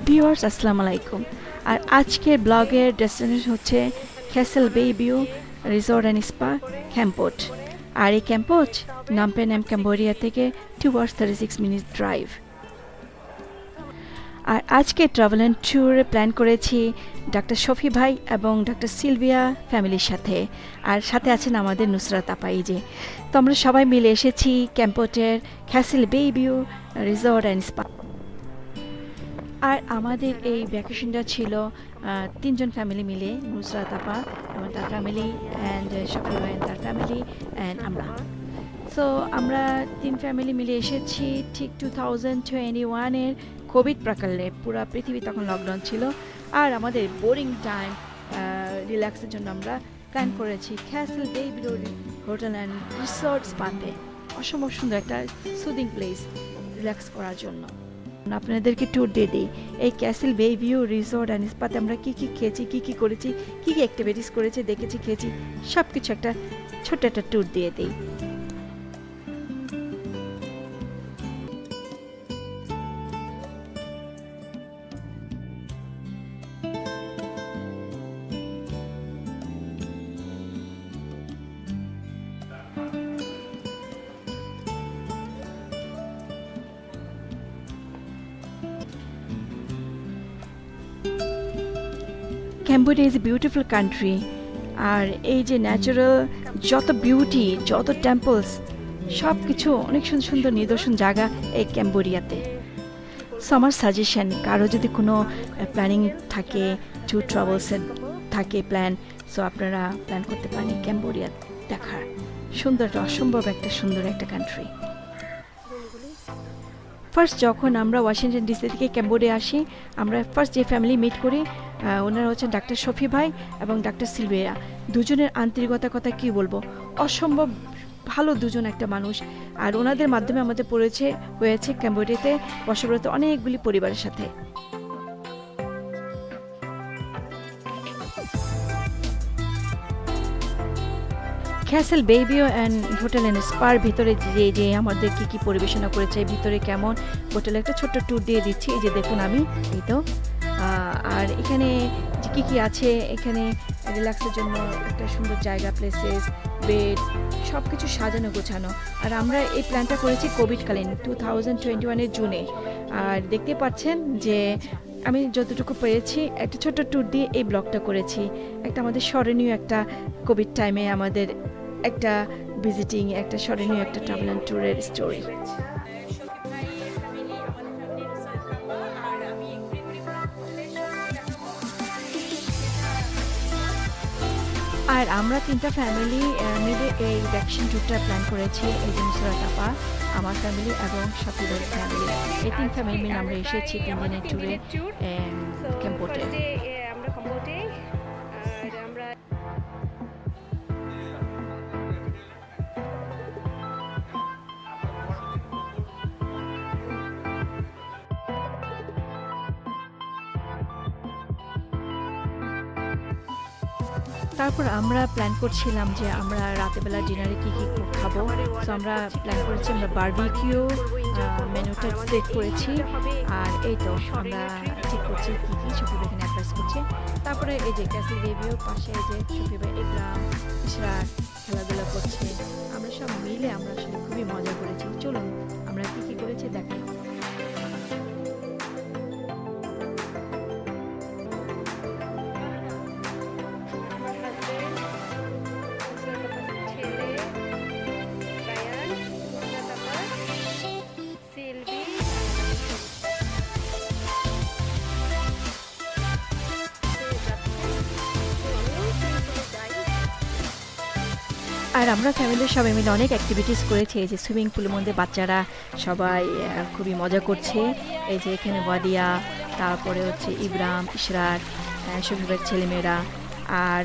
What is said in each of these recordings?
Viewers আসসালামু আলাইকুম। আর আজকের ব্লগের ডেস্টিনেশন হচ্ছে ক্যাসেল বে ভিউ রিসোর্ট অ্যান্ড স্পা ক্যাম্পোট। আর এই ক্যাম্পোট নামপেনাম ক্যাম্বোডিয়া থেকে 2 hours 36 minutes ড্রাইভ। আর আজকে ট্রাভেল অ্যান্ড ট্যুর প্ল্যান করেছি ডাক্তার শফি ভাই এবং ডাক্তার সিলভিয়া ফ্যামিলির সাথে। আর সাথে আছেন আমাদের নুসরাত আপা। এই যে তো আমরা সবাই মিলে এসেছি ক্যাম্পোটের ক্যাসেল বে ভিউ রিসোর্ট অ্যান্ড স্পা। আর আমাদের এই ভ্যাকেশনটা ছিল 3জন ফ্যামিলি মিলে, নুসরাত আপা এবং তার ফ্যামিলি অ্যান্ড শফি ভাই তার ফ্যামিলি অ্যান্ড আমরা। সো আমরা 3 ফ্যামিলি মিলে এসেছি ঠিক 2021-এর কোভিড প্রাকালে। পুরো পৃথিবী তখন লকডাউন ছিল। আর আমাদের বোরিং টাইম রিল্যাক্সের জন্য আমরা প্ল্যান করেছি ক্যাসেল বে ভিউ হোটেল অ্যান্ড রিসোর্ট স্পাতে। অসম্ভব সুন্দর একটা সুদিং প্লেস রিল্যাক্স করার জন্য। আপনাদেরকে ট্যুর দিয়ে দিই এই ক্যাসেল বে ভিউ রিসোর্ট অ্যান্ড স্পাতে আমরা কী কী খেয়েছি, কী কী করেছি, কী কী অ্যাক্টিভিটিস করেছি, দেখেছি, খেয়েছি, সব কিছু একটা ছোট্ট একটা ট্যুর দিয়ে দিই। Cambodia is a beautiful country. আর এই যে ন্যাচারাল যত বিউটি, যত টেম্পলস, সব কিছু অনেক সুন্দর সুন্দর নিদর্শন জায়গা এই ক্যাম্বোডিয়াতে। সো আমার সাজেশন, কারো যদি কোনো প্ল্যানিং থাকে, ট্যুর ট্রাভেলসের থাকে প্ল্যান, সো আপনারা প্ল্যান করতে পারেন ক্যাম্বোডিয়া দেখার। সুন্দর, অসম্ভব একটা সুন্দর একটা কান্ট্রি। ফার্স্ট যখন আমরা ওয়াশিংটন ডিসি থেকে ক্যাম্বোডিয়া আসি, আমরা ফার্স্ট যে ফ্যামিলি মিট করি ওনারা হচ্ছেন ডাক্তার শফি ভাই এবং ডাক্তার সিলভিয়া। দুজনের আন্তরিকতার কথা কী বলবো, অসম্ভব ভালো দুজন একটা মানুষ। আর ওনাদের মাধ্যমে আমাদের পরিচয় হয়েছে ক্যাম্বোডিয়াতে বসবাসরত অনেকগুলি পরিবারের সাথে। ক্যাসেল বে view and hotel and spare ভিতরে যে যে আমাদের কী কী পরিবেশনা করেছে, ভিতরে কেমন হোটেলে একটা ছোট্ট ট্যুর দিয়ে দিচ্ছি। এই যে দেখুন আমি এই তো। আর এখানে যে কী কী আছে, এখানে রিল্যাক্সের জন্য একটা সুন্দর জায়গা, প্লেসেস, বেড, সব কিছু সাজানো গোছানো। আর আমরা এই প্ল্যানটা করেছি কোভিডকালীন 2021-এর জুনে। আর দেখতে পাচ্ছেন যে আমি যতটুকু পেরেছি একটা ছোট্ট ট্যুর দিয়ে এই ব্লগটা করেছি। একটা আমাদের স্মরণীয় একটা কোভিড টাইমে আমাদের একটা ভিজিটিং, একটা স্মরণীয় একটা ট্রাভেল অ্যান্ড ট্যুরের স্টোরি। আর আমরা 3টা ফ্যামিলি মিলে এই ভ্যাকসিন ট্যুরটা প্ল্যান করেছি। এই যে নুসরাত আপা, আমার ফ্যামিলি এবং সাথীদের ফ্যামিলি, এই 3 ফ্যামিলি মিলে আমরা এসেছি 3 দিনের ট্যুরে ক্যাম্পোটে। তারপর আমরা প্ল্যান করছিলাম যে আমরা রাতেরবেলা ডিনারে কী কী খাবো। সো আমরা প্ল্যান করেছি, আমরা বারবিকিউ মেনুটা সিলেক্ট করেছি। আর এই তো আমরা ঠিক করছি কী কী, শফি ভাই এখানে অ্যাডভাইস করছে। তারপরে এই যে ক্যাসেল রিভিউ পাশে এই যে শফি ভাই ইকরাম ইশরাক খেলাধুলা করছে। আমরা সব মিলে আমরা আসলে খুবই মজা করেছি। চলুন আমরা কী কী করেছি দেখাই। আর আমরা ফ্যামিলির সবাই মিলে অনেক অ্যাক্টিভিটিস করেছি। এই যে সুইমিং পুলের মধ্যে বাচ্চারা সবাই খুবই মজা করছে। এই যে এখানে ওয়াদিয়া, তারপরে হচ্ছে ইব্রাম, ইশরাক, শফিবের ছেলেমেয়েরা। আর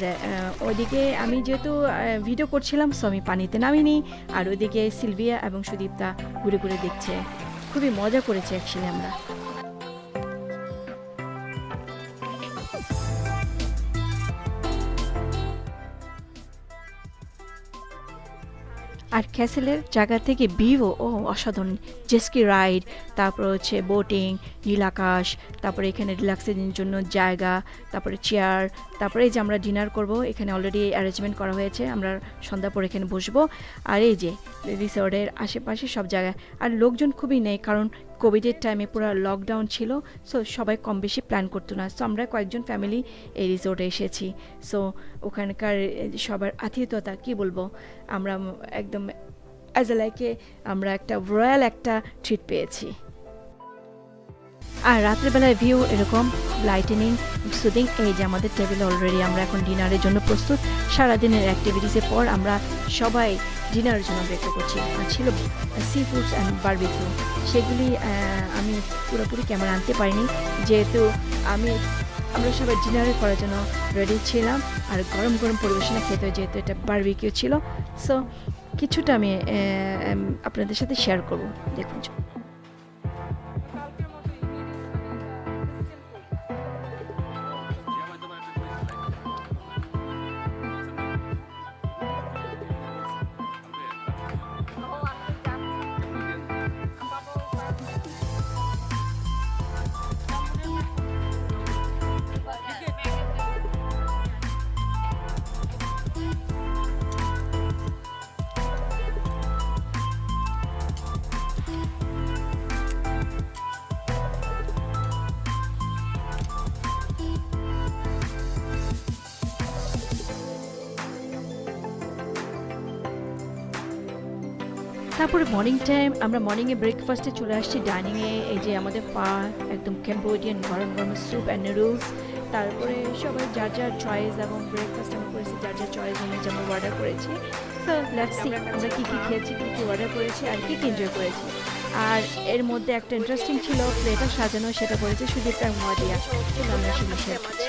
ওইদিকে আমি যেহেতু ভিডিও করছিলাম, সো আমি পানিতে নামিনি। আর ওইদিকে সিলভিয়া এবং সুদীপ্তা ঘুরে ঘুরে দেখছে। খুবই মজা করেছে অ্যাকচুয়ালি আমরা। আর ক্যাসেলের জায়গা থেকে ভিউ অসাধারণ। জেস্কি রাইড, তারপর হচ্ছে বোটিং, নীল আকাশ, তারপরে এখানে রিল্যাক্সের জন্য জায়গা, তারপরে চেয়ার, তারপরে এই যে আমরা ডিনার করব, এখানে অলরেডি অ্যারেঞ্জমেন্ট করা হয়েছে, আমরা সন্ধ্যা পর এখানে বসবো। আর এই যে রিসোর্টের আশেপাশে সব জায়গায় আর লোকজন খুবই নেই, কারণ কোভিডের টাইমে পুরো লকডাউন ছিল, সো সবাই কম বেশি প্ল্যান করতো না। সো আমরা কয়েকজন ফ্যামিলি এই রিসোর্টে এসেছি। সো ওখানকার সবার আতিথ্যতা কি বলবো, আমরা একদম অ্যাজ এ লাইকে আমরা একটা রয়্যাল একটা ট্রিট পেয়েছি। আর রাত্রেবেলায় ভিউ এরকম লাইটেনিং, সুদিং। এই যে আমাদের টেবিল অলরেডি আমরা এখন ডিনারের জন্য প্রস্তুত। সারাদিনের অ্যাক্টিভিটিসের পর আমরা সবাই ডিনারের জন্য অপেক্ষা করছি। আর ছিল সি ফুডস অ্যান্ড বারবিকিউ, সেগুলি আমি পুরোপুরি ক্যামেরা আনতে পারিনি, যেহেতু আমরা সবাই ডিনারে করার জন্য রেডি ছিলাম। আর গরম গরম পরিবেশনা খেতে হয়, যেহেতু এটা বারবিকিউ ছিল। সো কিছুটা আমি আপনাদের সাথে শেয়ার করব, দেখুন। তারপরে মর্নিং টাইম আমরা মর্নিংয়ে ব্রেকফাস্টে চলে আসছি ডাইনিংয়ে। এই যে আমাদের একদম ক্যাম্বোডিয়ান গরম গরম স্যুপ অ্যান্ড নুডলস। তারপরে সবাই যার যার চয়েস, এবং ব্রেকফাস্ট আমরা করেছি যার যার চয়েস অনুযায়ী আমরা অর্ডার করেছি। সো লেটস সি আমরা কী কী খেয়েছি, কী কী অর্ডার করেছি, আর কী কী এনজয় করেছি। আর এর মধ্যে একটা ইন্টারেস্টিং ছিল প্লেটা সাজানো, সেটা করেছে সুদীপ্তা মহাদিয়া। আমরা সেগুলো শেয়ার করছি।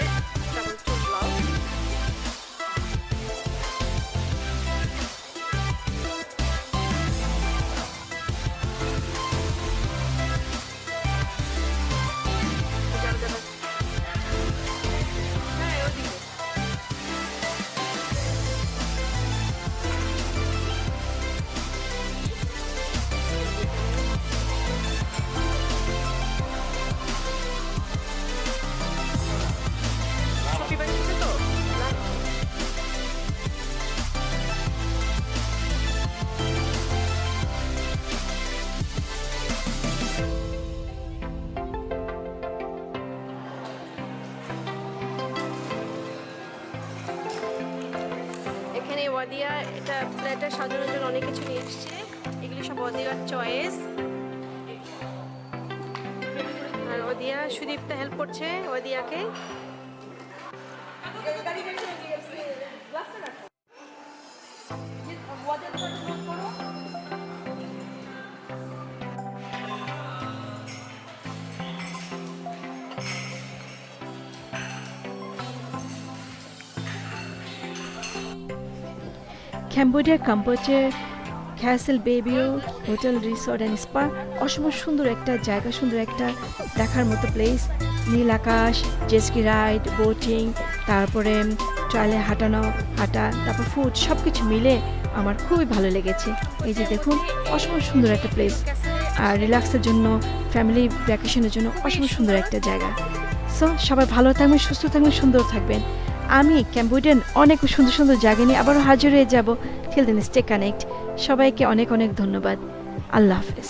এখানে ওয়াদিয়া এটা প্লেটার সাজানোর জন্য অনেক কিছু নিয়ে এসছে। এগুলি সব ওয়াদিয়ার চয়েস। আর ওয়াদিয়া সুদীপ্তা হেল্প করছে ওয়াদিয়াকে। ক্যাম্বোডিয়া কম্বোচের ক্যাসেল বেবিও হোটেল রিসোর্ট অ্যান্ড স্পা অসম্ভব সুন্দর একটা জায়গা, সুন্দর একটা দেখার মতো প্লেস। নীল আকাশ, জেস্কি রাইড, বোটিং, তারপরে ট্রায়ালে হাঁটা, তারপর ফুড, সব কিছু মিলে আমার খুবই ভালো লেগেছে। এই যে দেখুন, অসম্ভব সুন্দর একটা প্লেস। আর রিল্যাক্সের জন্য, ফ্যামিলি ভ্যাকেশনের জন্য অসম্ভব সুন্দর একটা জায়গা। সো সবাই ভালো থাকবেন, সুস্থ থাকবেন, সুন্দর থাকবেন। আমি ক্যাম্বোডিয়ান অনেক সুন্দর সুন্দর জায়গা নিয়ে আবারও হাজির হয়ে যাব। Till then stay connect. সবাইকে অনেক অনেক ধন্যবাদ। আল্লাহ হাফেজ।